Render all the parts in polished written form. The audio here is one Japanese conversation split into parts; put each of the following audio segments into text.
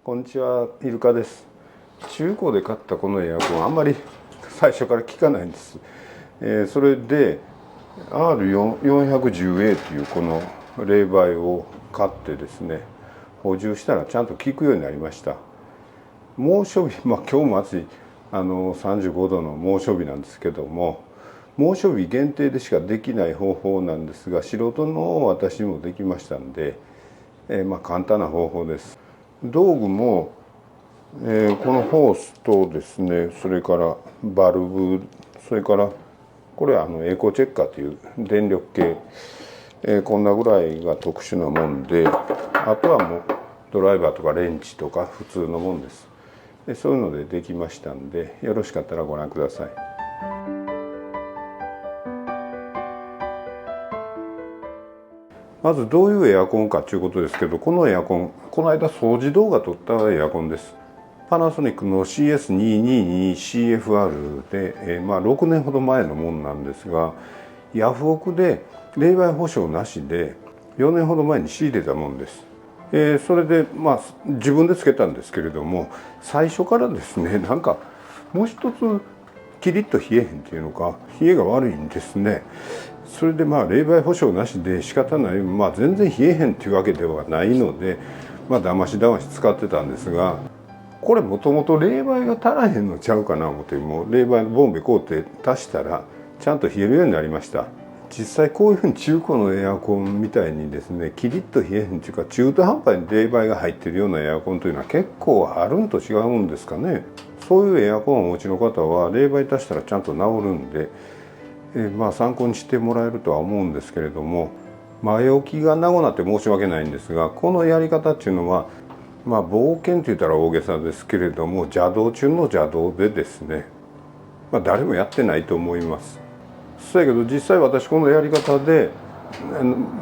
こんにちは、イルカです。中古で買ったこのエアコン、あんまり最初から効かないんです。それで R410A というこの冷媒を買ってですね、補充したらちゃんと効くようになりました。猛暑日、今日も暑い35度の猛暑日なんですけども、猛暑日限定でしかできない方法なんですが、素人の私もできましたんで、簡単な方法です。道具も、このホースとですね、それからバルブ、それからこれはエコチェッカーという電力計、こんなぐらいが特殊なもんで、あとはもうドライバーとかレンチとか普通のもんです。そういうのでできましたんで、よろしかったらご覧ください。まずどういうエアコンかということですけど、このエアコン、この間掃除動画撮ったエアコンです。パナソニックの CS222CFR で、6年ほど前のものなんですが、ヤフオクで冷媒保証なしで4年ほど前に仕入れたものです。それで自分でつけたんですけれども、最初からですね、なんかもう一つキリッと冷えへんっていうのか、冷えが悪いんですね。それで冷媒保証なしで仕方ない、全然冷えへんっていうわけではないので、だまし使ってたんですが、これもともと冷媒が足らへんのちゃうかな思って、もう冷媒のボンベ買うて足したらちゃんと冷えるようになりました。実際こういうふうに中古のエアコンみたいにですね、キリッと冷えへんっていうか中途半端に冷媒が入ってるようなエアコンというのは結構あるんと違うんですかね。そういうエアコンをお持ちの方は冷媒足したらちゃんと治るんで、参考にしてもらえるとは思うんですけれども、前置きが長なって申し訳ないんですが、このやり方っていうのは冒険と言ったら大げさですけれども、邪道中の邪道でですね、誰もやってないと思います。そうやけど実際私このやり方で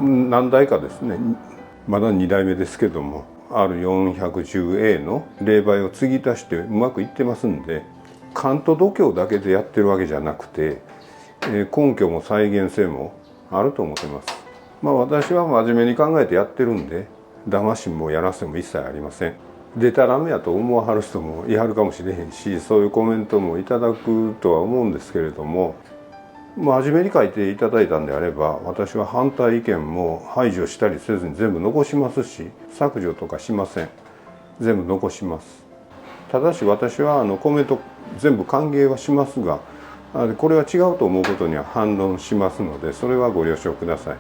何台かですね、まだ2台目ですけども R410A の冷媒を継ぎ足してうまくいってますんで、勘と度胸だけでやってるわけじゃなくて、根拠も再現性もあると思ってます。私は真面目に考えてやってるんで、騙しもやらせも一切ありません。でたらめやと思わはる人もいはるかもしれへんし、そういうコメントもいただくとは思うんですけれども、真面目に書いていただいたんであれば、私は反対意見も排除したりせずに全部残しますし、削除とかしません。全部残します。ただし私はコメント全部歓迎はしますが、これは違うと思うことには反論しますので、それはご了承ください。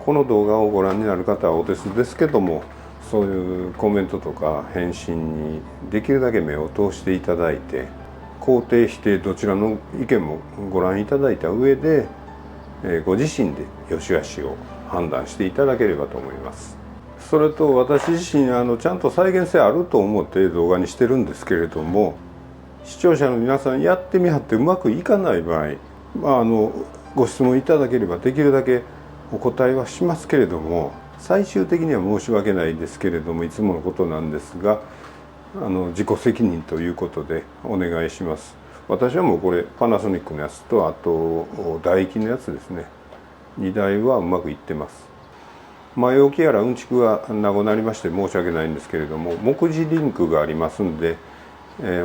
この動画をご覧になる方はお手数ですけども、そういうコメントとか返信にできるだけ目を通していただいて、肯定否定どちらの意見もご覧いただいた上で、ご自身で良し悪しを判断していただければと思います。それと私自身ちゃんと再現性あると思って動画にしてるんですけれども、視聴者の皆さんやってみはってうまくいかない場合、ご質問いただければできるだけお答えはしますけれども、最終的には申し訳ないですけれども、いつものことなんですが、自己責任ということでお願いします。私はもうこれパナソニックのやつと、あとダイキンのやつですね、2台はうまくいってます。前置きやらうんちくが長くなりまして申し訳ないんですけれども、目次リンクがありますんで、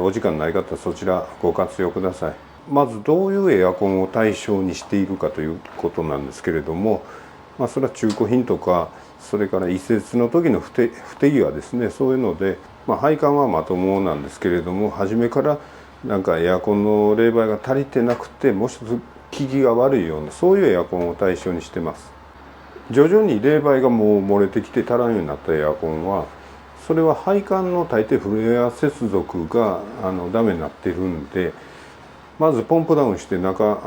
お時間ない方はそちらご活用ください。まずどういうエアコンを対象にしているかということなんですけれども、それは中古品とか、それから移設の時の不手際ですね、そういうので、配管はまともなんですけれども、初めからなんかエアコンの冷媒が足りてなくて、もう一つ効きが悪いような、そういうエアコンを対象にしてます。徐々に冷媒がもう漏れてきて足らんようになったエアコンは、それは配管の大抵フレア接続がダメになっているんで、まずポンプダウンして中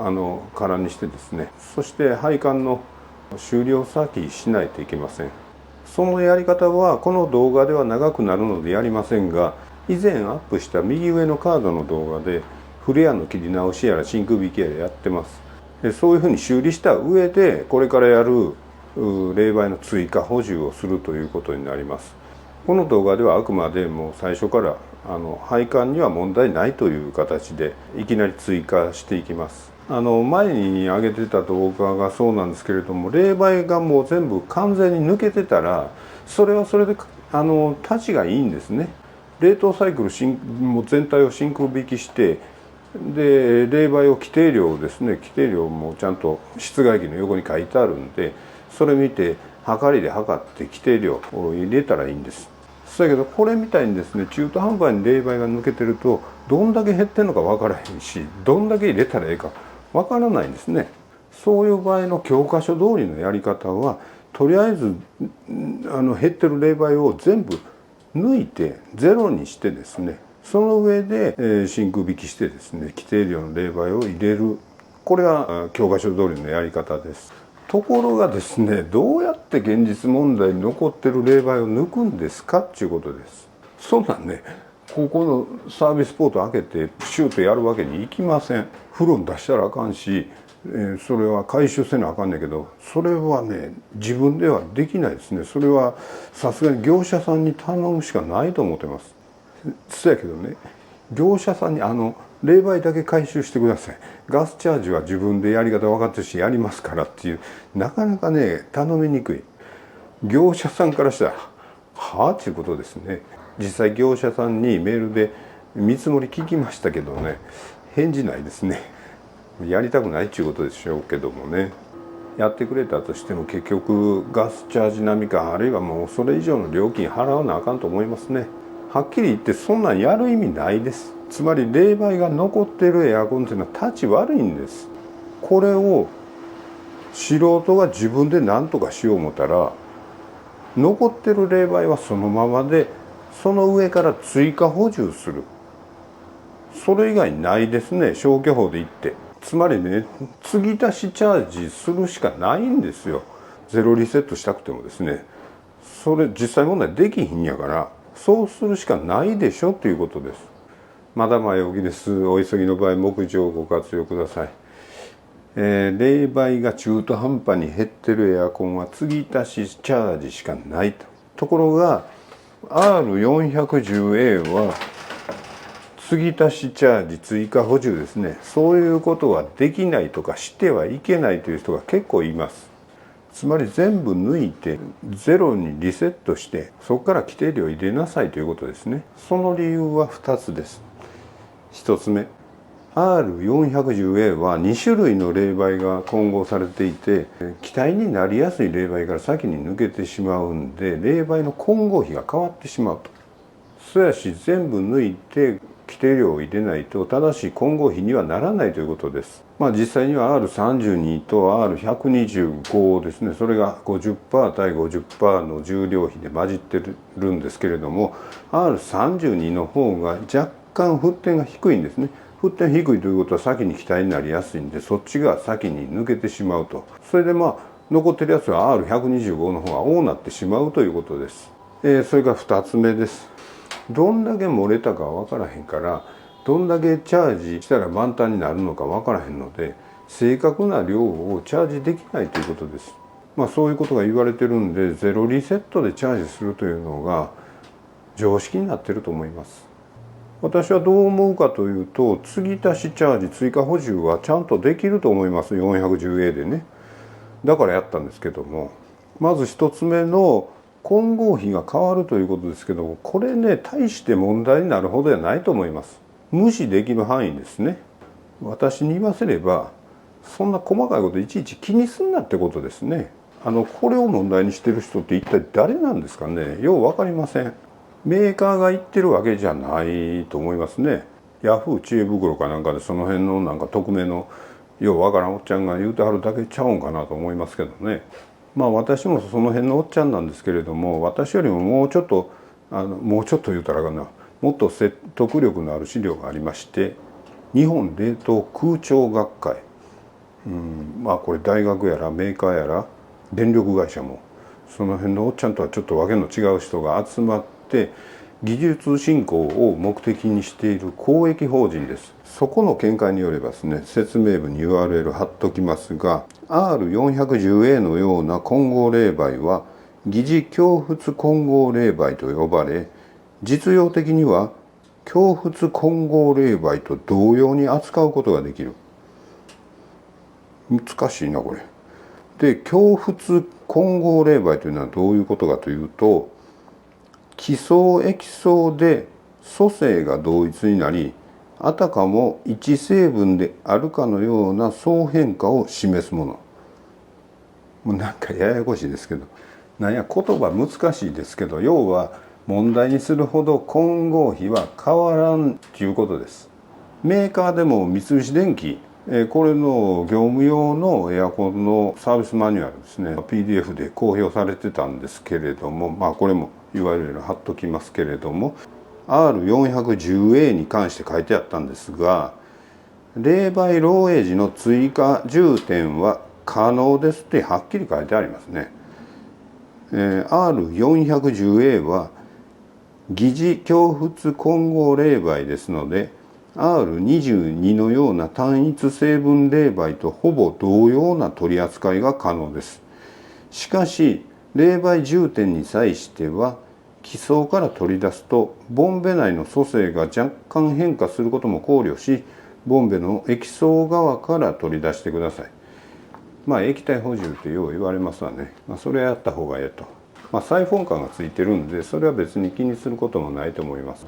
空にしてですね、そして配管の終了先しないといけません。そのやり方はこの動画では長くなるのでやりませんが、以前アップした右上のカードの動画でフレアの切り直しやら真空引きやらやってます。そういうふうに修理した上でこれからやる冷媒の追加補充をするということになります。この動画ではあくまでも最初から配管には問題ないという形でいきなり追加していきます。前に上げてた動画がそうなんですけれども、冷媒がもう全部完全に抜けてたら、それはそれでたちがいいんですね。冷凍サイクルもう全体を真空引きして、で冷媒を規定量ですね、規定量もちゃんと室外機の横に書いてあるんで、それ見て測りで測って規定量を入れたらいいんです。だけどこれみたいにですね、中途半端に冷媒が抜けてるとどんだけ減ってんのか分からへんし、どんだけ入れたらいいか分からないんですね。そういう場合の教科書通りのやり方は、とりあえず減ってる冷媒を全部抜いてゼロにしてですね、その上で真空引きしてですね、規定量の冷媒を入れる、これが教科書通りのやり方です。ところがですね、どうやって現実問題に残ってる冷媒を抜くんですかっていうことです。そんなんね、ここのサービスポート開けてシュートやるわけにいきません。風呂に出したらあかんし、それは回収せなあかんねんけど、それはね自分ではできないですね。それはさすがに業者さんに頼むしかないと思ってます。そやけどね、業者さんに冷媒だけ回収してください、ガスチャージは自分でやり方分かってるしやりますからっていう、なかなかね頼みにくい。業者さんからしたらはあっていうことですね。実際業者さんにメールで見積もり聞きましたけどね、返事ないですね。やりたくないっていうことでしょうけどもね、やってくれたとしても結局ガスチャージ並みか、あるいはもうそれ以上の料金払わなあかんと思いますね。はっきり言ってそんなんやる意味ないです。つまり冷媒が残ってるエアコンっていうのは立ち悪いんです。これを素人が自分で何とかしよう思ったら、残ってる冷媒はそのままで、その上から追加補充する、それ以外ないですね。消去法で言って、つまりね、継ぎ足しチャージするしかないんですよ。ゼロリセットしたくてもですね、それ実際問題できひんやから、そうするしかないでしょということです。まだ前置きです。お急ぎの場合目次をご活用ください。冷媒が中途半端に減ってるエアコンは継ぎ足しチャージしかないと。ところが R410A は継ぎ足しチャージ追加補充ですね、そういうことはできないとかしてはいけないという人が結構います。つまり全部抜いてゼロにリセットして、そこから規定量入れなさいということですね。その理由は2つです。1つ目、R410A は2種類の冷媒が混合されていて、気体になりやすい冷媒から先に抜けてしまうんで、冷媒の混合比が変わってしまうと。そやし全部抜いて規定量を入れないと正しい混合比にはならないということです。実際には R32 と R125 ですね、それが 50% 対 50% の重量比で混じってるんですけれども、 R32 の方が若干沸点が低いんですね。沸点低いということは先に気体になりやすいんで、そっちが先に抜けてしまうと。それで残ってるやつは R125 の方が多なってしまうということです。それが2つ目です。どんだけ漏れたか分からへんから、どんだけチャージしたら満タンになるのか分からへんので、正確な量をチャージできないということです。そういうことが言われてるんで、ゼロリセットでチャージするというのが常識になってると思います。私はどう思うかというと、継ぎ足しチャージ追加補充はちゃんとできると思います。 410A でね。だからやったんですけども、まず1つ目の混合比が変わるということですけど、これね大して問題になるほどではないと思います。無視できる範囲ですね。私に言わせればそんな細かいこといちいち気にすんなってことですね。これを問題にしてる人って一体誰なんですかね。よう分かりません。メーカーが言ってるわけじゃないと思いますね。ヤフー知恵袋かなんかでその辺のなんか匿名のようわからんおっちゃんが言うてはるだけちゃうんかなと思いますけどね。私もその辺のおっちゃんなんですけれども、私よりももうちょっと言うたらかな、もっと説得力のある資料がありまして、日本冷凍空調学会、これ大学やらメーカーやら電力会社もその辺のおっちゃんとはちょっとわけの違う人が集まって技術振興を目的にしている公益法人です。そこの見解によればですね、説明文に URL 貼っときますが、 R410A のような混合冷媒は疑似強沸混合冷媒と呼ばれ、実用的には強沸混合冷媒と同様に扱うことができる。難しいなこれ。で、強沸混合冷媒というのはどういうことかというと、気層液層で組成が同一になり、あたかも一成分であるかのような相変化を示すもの。もうなんかややこしいですけど、なんや言葉難しいですけど、要は問題にするほど混合比は変わらんということです。メーカーでも三菱電機、これの業務用のエアコンのサービスマニュアルですね、 PDF で公表されてたんですけれども、これも URL 貼っときますけれども、 R410A に関して書いてあったんですが、冷媒漏洩時の追加充填は可能ですってはっきり書いてありますね。R410A は疑似供沸混合冷媒ですので、 R22 のような単一成分冷媒とほぼ同様な取り扱いが可能です。しかし冷媒充填に際しては、基層から取り出すとボンベ内の組成が若干変化することも考慮し、ボンベの液層側から取り出してください。液体補充ってよう言われますわね。それやった方がええと。サイフォン管がついてるんで、それは別に気にすることもないと思います。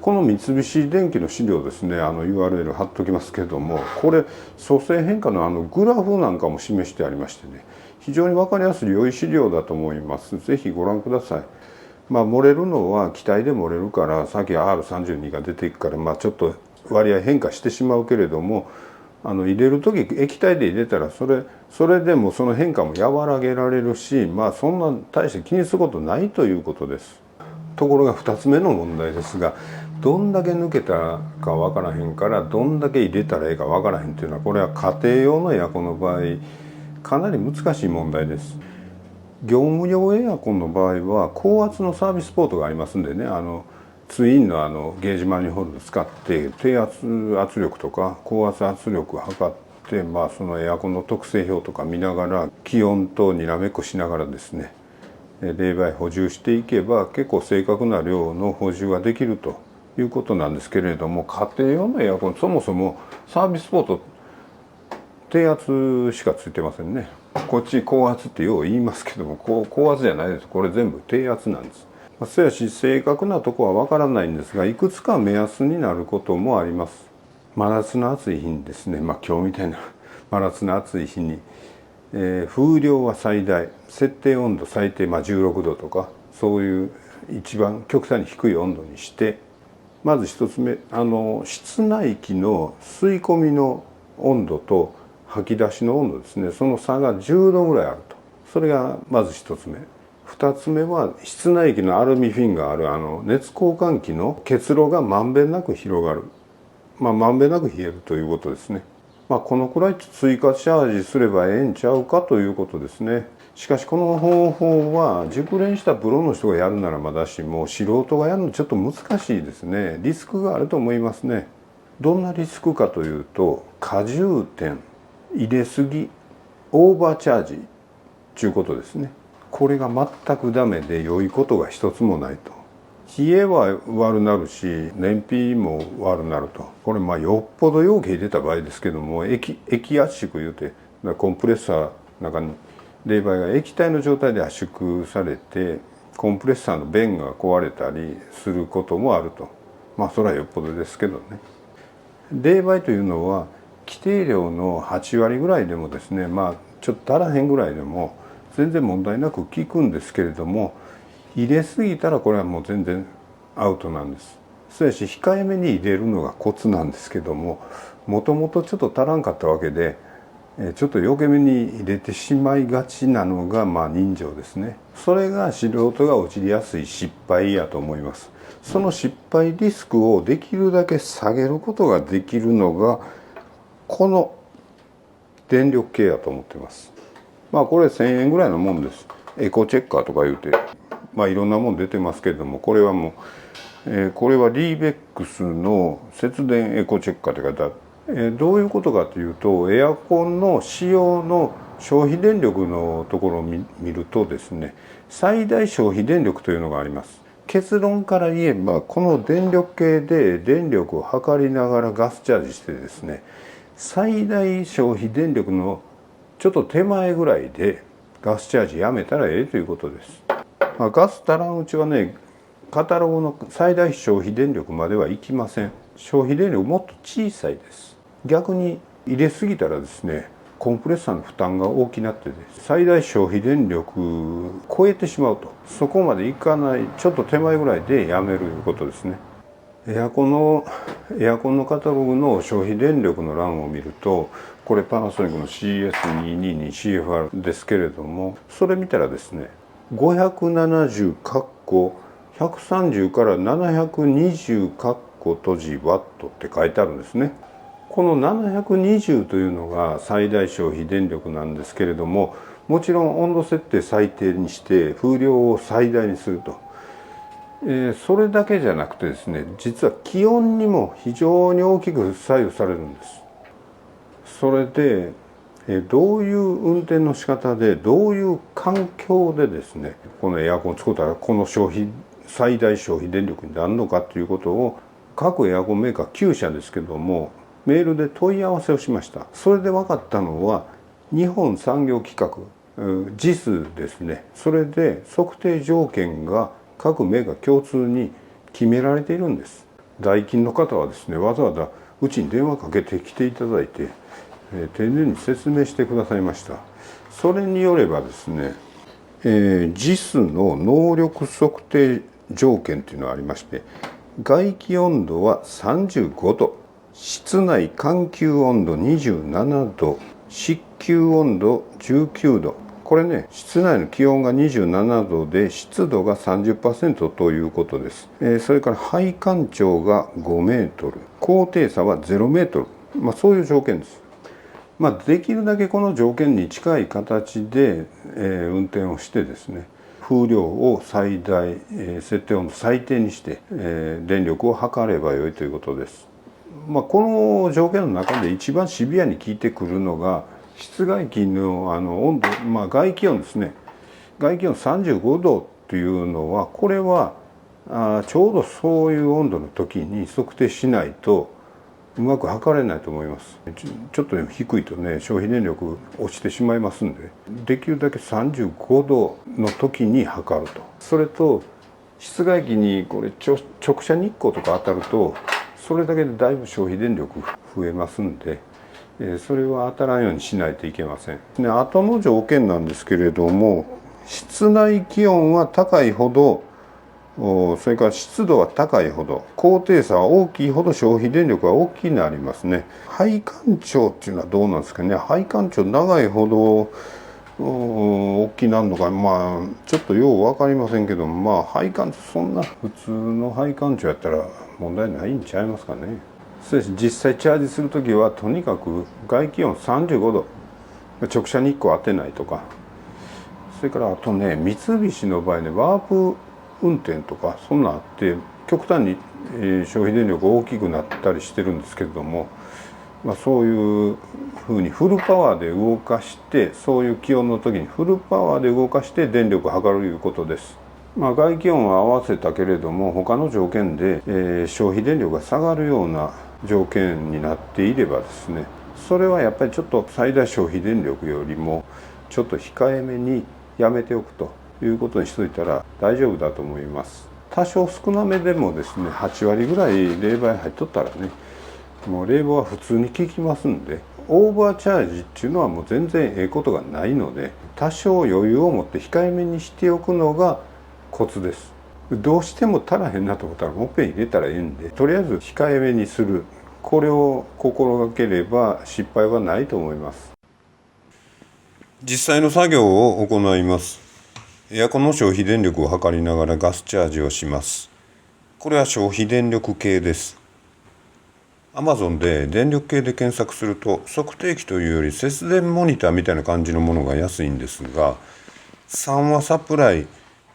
この三菱電機の資料ですね、URL 貼っときますけども、これ組成変化のグラフなんかも示してありましてね、非常に分かりやすい良い資料だと思います。ぜひご覧ください。漏れるのは気体で漏れるから、さっき R32 が出ていくから、ちょっと割合変化してしまうけれども、入れる時液体で入れたらそれでもその変化も和らげられるし、そんな大して気にすることないということです。ところが2つ目の問題ですが、どんだけ抜けたか分からへんから、どんだけ入れたらええか分からへんというのは、これは家庭用のエアコンの場合かなり難しい問題です。業務用エアコンの場合は高圧のサービスポートがありますんでね、ツインのゲージマニホールを使って低圧圧力とか高圧圧力を測って、そのエアコンの特性表とか見ながら、気温とにらめっこしながらですね、冷媒補充していけば結構正確な量の補充ができるということなんですけれども、家庭用のエアコン、そもそもサービスポート低圧しかついてませんね。こっち高圧ってよう言いますけども、高圧じゃないです。これ全部低圧なんです。そうやし正確なとこはわからないんですが、いくつか目安になることもあります。真夏の暑い日にですね、今日みたいな真夏の暑い日に、風量は最大、設定温度最低16度とか、そういう一番極端に低い温度にして、まず一つ目、室内機の吸い込みの温度と吐き出しの温度ですね、その差が10度ぐらいあると。それがまず一つ目。2つ目は室内機のアルミフィンがある熱交換器の結露がまんべんなく広がる、まんべんなく冷えるということですね。このくらい追加チャージすればええんちゃうかということですね。しかしこの方法は熟練したプロの人がやるならまだしも、素人がやるのちょっと難しいですね。リスクがあると思いますね。どんなリスクかというと、過充填、入れすぎ、オーバーチャージということですね。これが全くダメで良いことが一つもないと。冷えは悪なるし、燃費も悪なると。これよっぽど容器入れた場合ですけども、液圧縮いうて、コンプレッサーの中に冷媒が液体の状態で圧縮されて、コンプレッサーの弁が壊れたりすることもあると。それはよっぽどですけどね。冷媒というのは規定量の8割ぐらいでもですね、ちょっと足らへんぐらいでも全然問題なく効くんですけれども、入れすぎたらこれはもう全然アウトなんです。そうやし控えめに入れるのがコツなんですけども、もともとちょっと足らんかったわけで、ちょっと余計めに入れてしまいがちなのが人情ですね。それが素人が陥りやすい失敗やと思います。その失敗リスクをできるだけ下げることができるのがこの電力計やと思っています。これ1000円ぐらいのもんです。エコチェッカーとか言うて、いろんなもん出てますけれども、これはもう、これはリーベックスの節電エコチェッカーって書いてある。どういうことかというと、エアコンの使用の消費電力のところを見るとですね、最大消費電力というのがあります。結論から言えば、この電力計で電力を測りながらガスチャージしてですね、最大消費電力のちょっと手前ぐらいでガスチャージやめたらええということです。ガス足らんうちはね、カタログの最大消費電力まではいきません。消費電力もっと小さいです。逆に入れすぎたらですね、コンプレッサーの負担が大きくなって最大消費電力超えてしまうと、そこまでいかない、ちょっと手前ぐらいでやめるということですね。エアコンのカタログの消費電力の欄を見ると、これパナソニックの CS222CFR ですけれども、それ見たらですね、570カッコ130から720カッコ閉じワットって書いてあるんですね。この720というのが最大消費電力なんですけれども、もちろん温度設定最低にして風量を最大にすると。それだけじゃなくてですね、実は気温にも非常に大きく左右されるんです。それでどういう運転の仕方でどういう環境でですね、このエアコンを作ったらこの最大消費電力になるのかということを各エアコンメーカー9社ですけどもメールで問い合わせをしました。それで分かったのは日本産業規格JISですね。それで測定条件が各メーカー共通に決められているんです。ダイキンの方はですね、わざわざうちに電話かけてきていただいて丁寧に説明してくださいました。それによればですね、JIS の能力測定条件というのがありまして、外気温度は35度、室内環境温度27度、湿気温度19度。これね、室内の気温が27度で湿度が 30% ということです。それから配管長が5メートル、高低差は0メートル。そういう条件です。できるだけこの条件に近い形で、運転をしてですね、風量を最大、設定温度最低にして、電力を測ればよいということです。この条件の中で一番シビアに効いてくるのが室外機の温度、外気温ですね。外気温35度というのは、これはちょうどそういう温度の時に測定しないとうまく測れないと思います。ちょっと低いとね、消費電力落ちてしまいますんで、できるだけ35度の時に測ると。それと室外機にこれ直射日光とか当たると、それだけでだいぶ消費電力増えますんで、それは当たらんようにしないといけません。後の条件なんですけれども、室内気温は高いほど、それから湿度は高いほど、高低差は大きいほど消費電力は大きくなりますね。配管長っていうのはどうなんですかね。配管長長いほど大きくなるのか、ちょっとよう分かりませんけど、配管長そんな普通の配管長やったら問題ないんちゃいますかね。そうです。実際チャージするときはとにかく外気温35度、直射日光当てないとか、それからあとね、三菱の場合ね、ワープ運転とかそんなあって極端に消費電力大きくなったりしてるんですけれども、そういうふうにフルパワーで動かして、そういう気温の時にフルパワーで動かして電力を測るということです。外気温は合わせたけれども他の条件で、消費電力が下がるような条件になっていればですね、それはやっぱりちょっと最大消費電力よりもちょっと控えめにやめておくということにしといたら大丈夫だと思います。多少少なめでもですね、8割ぐらい冷媒入っとったらね、もう冷房は普通に効きますんで、オーバーチャージっていうのはもう全然ええことがないので、多少余裕を持って控えめにしておくのがコツです。どうしても足らへんなと思ったらもっぺん入れたらええんで、とりあえず控えめにする、これを心がければ失敗はないと思います。実際の作業を行います。エアコンの消費電力を測りながらガスチャージをします。これは消費電力計です。Amazon で電力計で検索すると、測定器というより節電モニターみたいな感じのものが安いんですが、3和サプライ、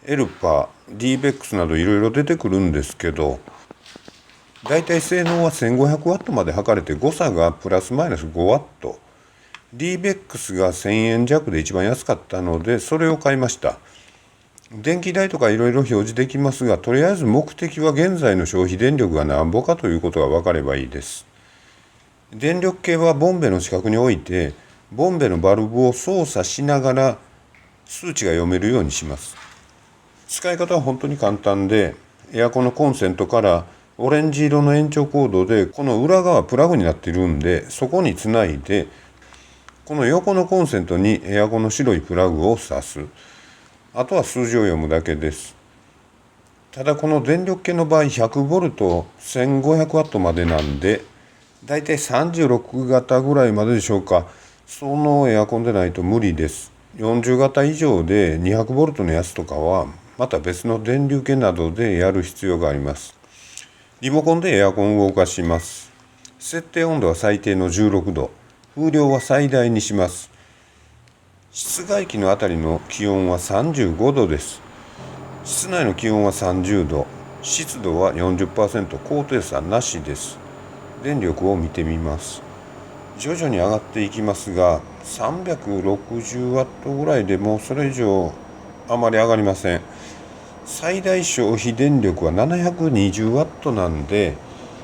エルパー、DBEX などいろいろ出てくるんですけど、だいたい性能は 1500W まで測れて、誤差がプラスマイナス 5W。DBEX が1000円弱で一番安かったので、それを買いました。電気代とかいろいろ表示できますが、とりあえず目的は現在の消費電力が何ぼかということが分かればいいです。電力計はボンベの近くに置いて、ボンベのバルブを操作しながら数値が読めるようにします。使い方は本当に簡単で、エアコンのコンセントからオレンジ色の延長コードでこの裏側プラグになっているんで、そこにつないでこの横のコンセントにエアコンの白いプラグを挿す。あとは数字を読むだけです。ただこの電力系の場合 100V 1500W までなんで、だいたい36型ぐらいまででしょうか。そのエアコンでないと無理です。40型以上で 200V のやつとかはまた別の電流系などでやる必要があります。リモコンでエアコンを動かします。設定温度は最低の16度、風量は最大にします。室外機のあたりの気温は35度です。室内の気温は30度、湿度は 40%、高低差なしです。電力を見てみます。徐々に上がっていきますが、360W ぐらいでもうそれ以上あまり上がりません。最大消費電力は 720W なんで、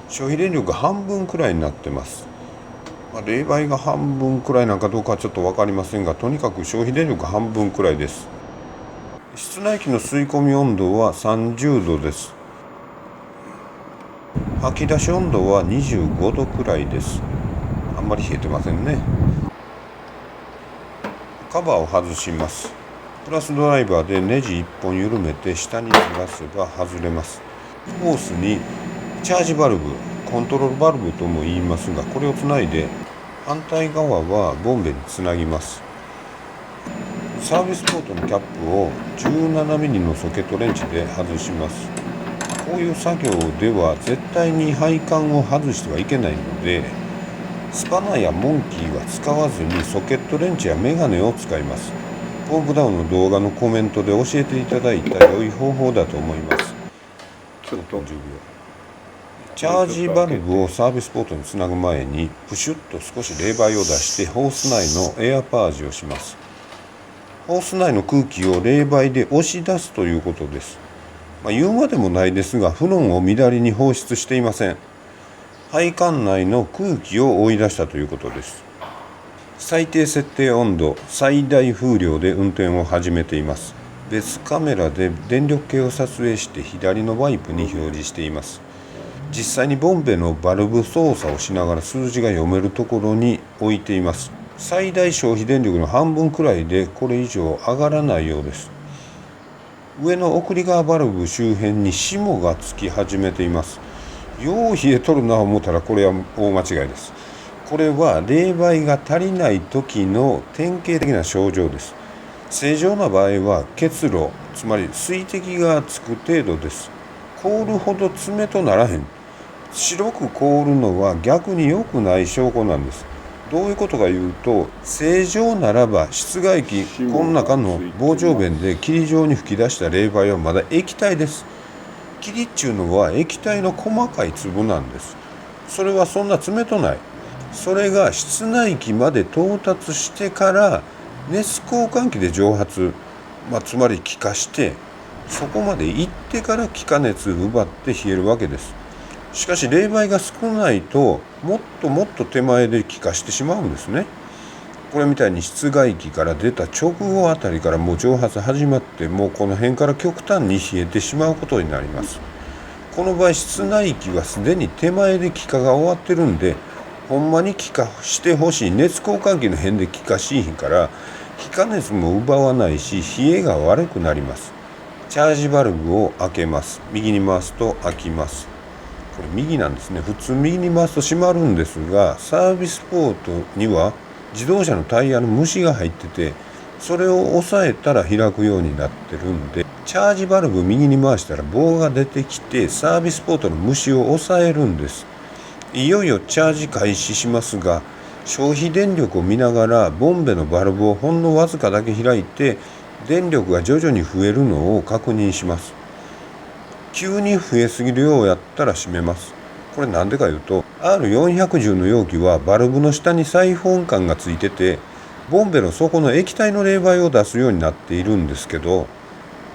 消費電力が半分くらいになってます。冷媒が半分くらいなんかどうかはちょっと分かりませんが、とにかく消費電力半分くらいです。室内機の吸い込み温度は30度です。吐き出し温度は25度くらいです。あんまり冷えてませんね。カバーを外します。プラスドライバーでネジ1本緩めて下にずらせば外れます。ホースにチャージバルブ、コントロールバルブとも言いますが、これをつないで反対側はボンベにつなぎます。サービスポートのキャップを 17mm のソケットレンチで外します。こういう作業では絶対に配管を外してはいけないので、スパナやモンキーは使わずにソケットレンチやメガネを使います。ポークダウンの動画のコメントで教えていただいた良い方法だと思います。ちょっと10秒。チャージバルブをサービスポートにつなぐ前にプシュッと少し冷媒を出してホース内のエアパージをします。ホース内の空気を冷媒で押し出すということです。言うまでもないですが、フロンを乱れに放出していません。配管内の空気を追い出したということです。最低設定温度、最大風量で運転を始めています。別カメラで電力計を撮影して左のワイプに表示しています。実際にボンベのバルブ操作をしながら数字が読めるところに置いています。最大消費電力の半分くらいでこれ以上上がらないようです。上の送り側バルブ周辺に霜がつき始めています。よう冷えとるな思ったらこれは大間違いです。これは冷媒が足りない時の典型的な症状です。正常な場合は結露、つまり水滴がつく程度です。凍るほど爪とならへん。白く凍るのは逆に良くない証拠なんです。どういうことかいうと、正常ならば室外機この中の膨張弁で霧状に吹き出した冷媒はまだ液体です。霧っちゅうのは液体の細かい粒なんです。それはそんな冷とない。それが室内機まで到達してから熱交換器で蒸発、つまり気化して、そこまで行ってから気化熱を奪って冷えるわけです。しかし冷媒が少ないともっともっと手前で気化してしまうんですね。これみたいに室外機から出た直後あたりからもう蒸発始まって、もうこの辺から極端に冷えてしまうことになります。この場合室内機はすでに手前で気化が終わってるんで、ほんまに気化してほしい熱交換器の辺で気化しひんから気化熱も奪わないし冷えが悪くなります。チャージバルブを開けます。右に回すと開きます。これ右なんですね。普通右に回すと閉まるんですが、サービスポートには自動車のタイヤの虫が入ってて、それを押さえたら開くようになってるんで、チャージバルブ右に回したら棒が出てきてサービスポートの虫を抑えるんです。いよいよチャージ開始しますが、消費電力を見ながらボンベのバルブをほんのわずかだけ開いて電力が徐々に増えるのを確認します。急に増えすぎるようやったら閉めます。これなんでかいうと、 R410 の容器はバルブの下にサイフォン管がついてて、ボンベの底の液体の冷媒を出すようになっているんですけど、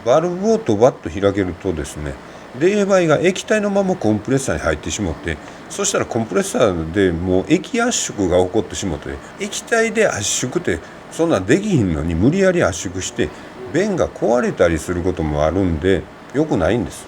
バルブをドバッと開けるとですね、冷媒が液体のままコンプレッサーに入ってしまって、そしたらコンプレッサーでもう液圧縮が起こってしまって、液体で圧縮ってそんなんできひんのに無理やり圧縮して弁が壊れたりすることもあるんで良くないんです。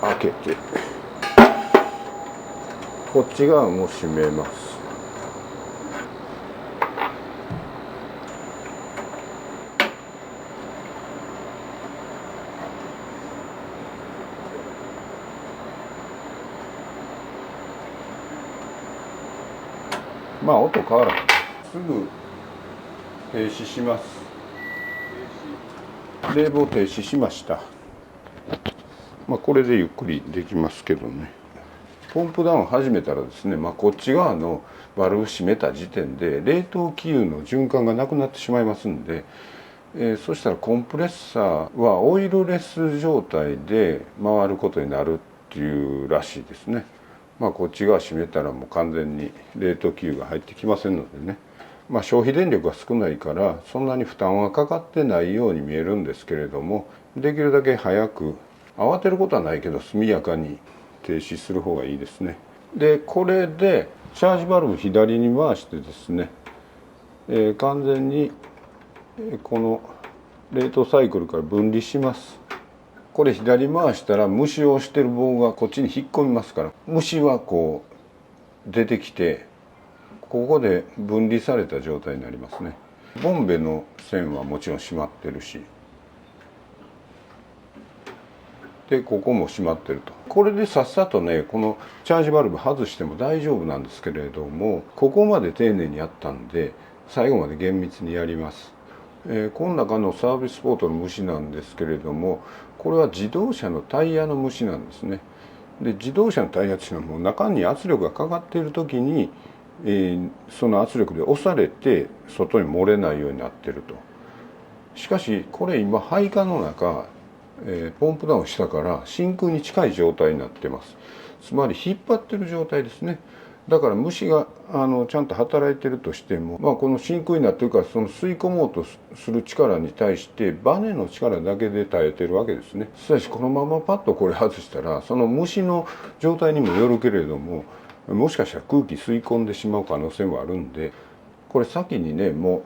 開けてこっち側も閉めます。まあ音変わらない。すぐ停止します。冷房停止しました。まあこれでゆっくりできますけどね。ポンプダウン始めたらですね、こっち側のバルブ閉めた時点で冷凍気油の循環がなくなってしまいますんで、そしたらコンプレッサーはオイルレス状態で回ることになるっていうらしいですね。こっち側閉めたらもう完全に冷凍気油が入ってきませんのでね。消費電力が少ないからそんなに負担はかかってないように見えるんですけれども、できるだけ早く、慌てることはないけど速やかに停止する方がいいですね。でこれでチャージバルブ左に回してですね、完全にこの冷凍サイクルから分離します。これ左回したら虫を押してる棒がこっちに引っ込みますから、虫はこう出てきてここで分離された状態になりますね。ボンベの線はもちろん閉まってるし、でここも閉まってると。これでさっさとねこのチャージバルブ外しても大丈夫なんですけれども、ここまで丁寧にやったんで最後まで厳密にやります。この中のサービスポートの虫なんですけれども、これは自動車のタイヤの虫なんですね。で自動車のタイヤっていうのはもう中に圧力がかかっている時に、その圧力で押されて外に漏れないようになってると。しかしこれ今配管の中、ポンプダウンしたから真空に近い状態になってます。つまり引っ張ってる状態ですね。だから虫がちゃんと働いてるとしても、この真空になってるからその吸い込もうとする力に対してバネの力だけで耐えてるわけですね。しかしこのままパッとこれ外したらその虫の状態にもよるけれども、もしかしたら空気吸い込んでしまう可能性もあるんで、これ先にねも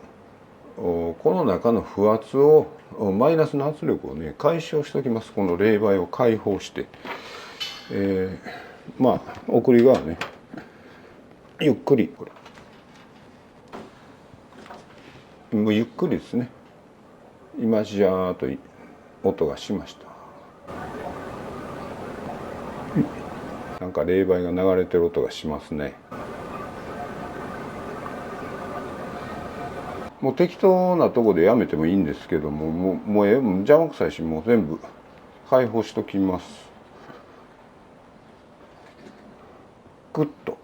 うこの中の不圧をマイナスの圧力をね解消しておきます。この冷媒を開放して、送り側ねゆっくり、これもうゆっくりですね。今じゃーっと音がしました。なんか冷媒が流れてる音がしますね。もう適当なとこでやめてもいいんですけども、もう邪魔くさいし、もう全部開放しときます。グッと、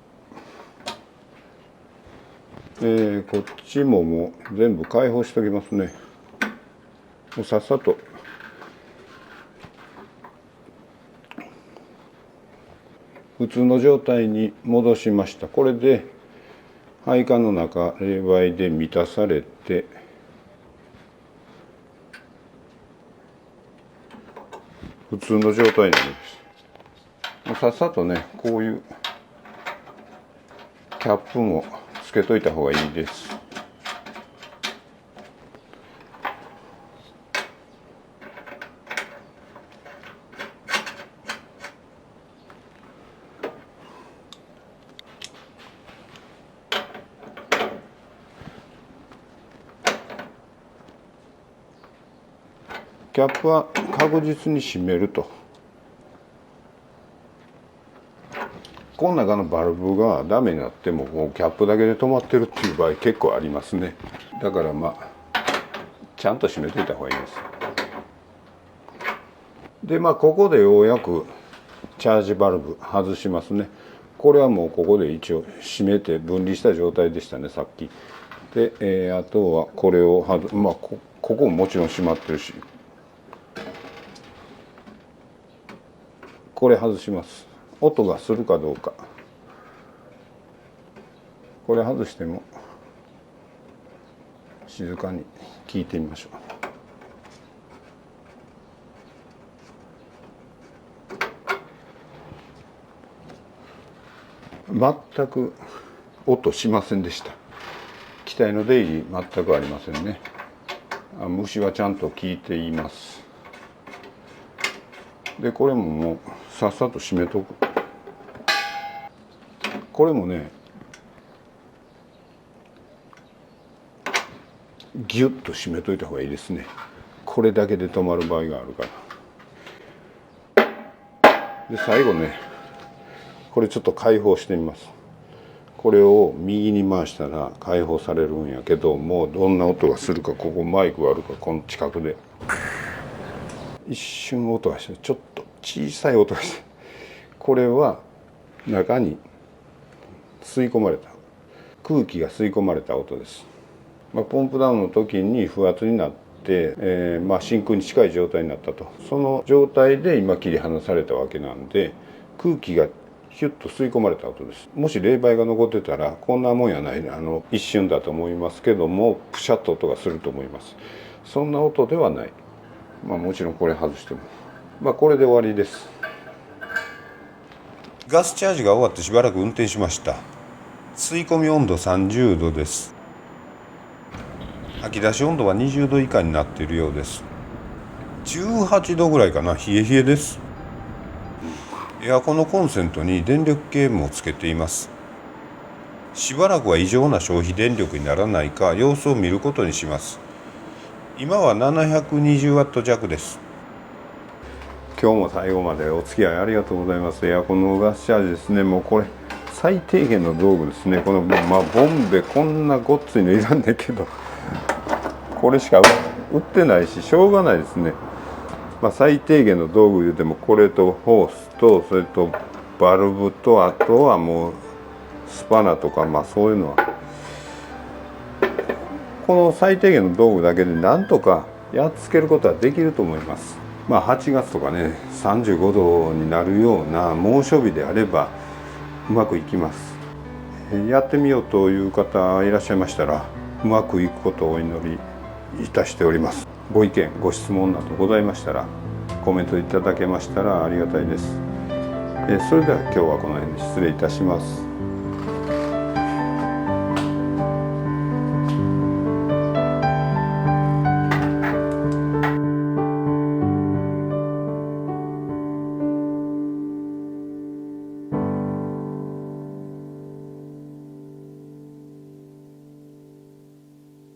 こっちももう全部開放しときますね。もうさっさと普通の状態に戻しました。これで配管の中冷媒で満たされて、普通の状態になります。さっさとねこういうキャップもつけといた方がいいです。キャップは確実に閉めると。この中のバルブがダメになってももうキャップだけで止まってるっていう場合結構ありますね。だからちゃんと閉めといた方がいいです。でここでようやくチャージバルブ外しますね。これはもうここで一応閉めて分離した状態でしたねさっきで。あとはこれをここももちろん閉まってるし、これ外します。音がするかどうか。これ外しても静かに聞いてみましょう。全く音しませんでした。機体の出入り全くありませんね。虫はちゃんと効いています。でこれももうさっさと閉めとく。これもねギュッと閉めといた方がいいですね。これだけで止まる場合があるから。で最後ねこれちょっと開放してみます。これを右に回したら開放されるんやけど、もうどんな音がするか、ここマイクがあるからこの近くで一瞬音がして、ちょっと小さい音がして、これは中に吸い込まれた空気が吸い込まれた音です。ポンプダウンの時に不圧になって、真空に近い状態になったと、その状態で今切り離されたわけなんで、空気がヒュッと吸い込まれた音です。もし冷媒が残ってたらこんなもんやない、一瞬だと思いますけども、プシャッと音がすると思います。そんな音ではない。もちろんこれ外しても、これで終わりです。ガスチャージが終わってしばらく運転しました。吸い込み温度30度です。吐き出し温度は20度以下になっているようです。18度ぐらいかな。冷え冷えです。エアコンのコンセントに電力計もつけています。しばらくは異常な消費電力にならないか様子を見ることにします。今は720ワット弱です。今日も最後までお付き合いありがとうございます。エアコンのガスチャージですね。もうこれ最低限の道具ですね。このボンベ、こんなごっついのいらんねんけど、これしか売ってないししょうがないですね。最低限の道具言うてもこれとホースと、それとバルブと、あとはもうスパナとか、そういうのはこの最低限の道具だけでなんとかやっつけることはできると思います。8月とかね35度になるような猛暑日であればうまくいきます。やってみようという方いらっしゃいましたら、うまくいくことをお祈りいたしております。ご意見ご質問などございましたらコメントいただけましたらありがたいです。それでは今日はこの辺で失礼いたします。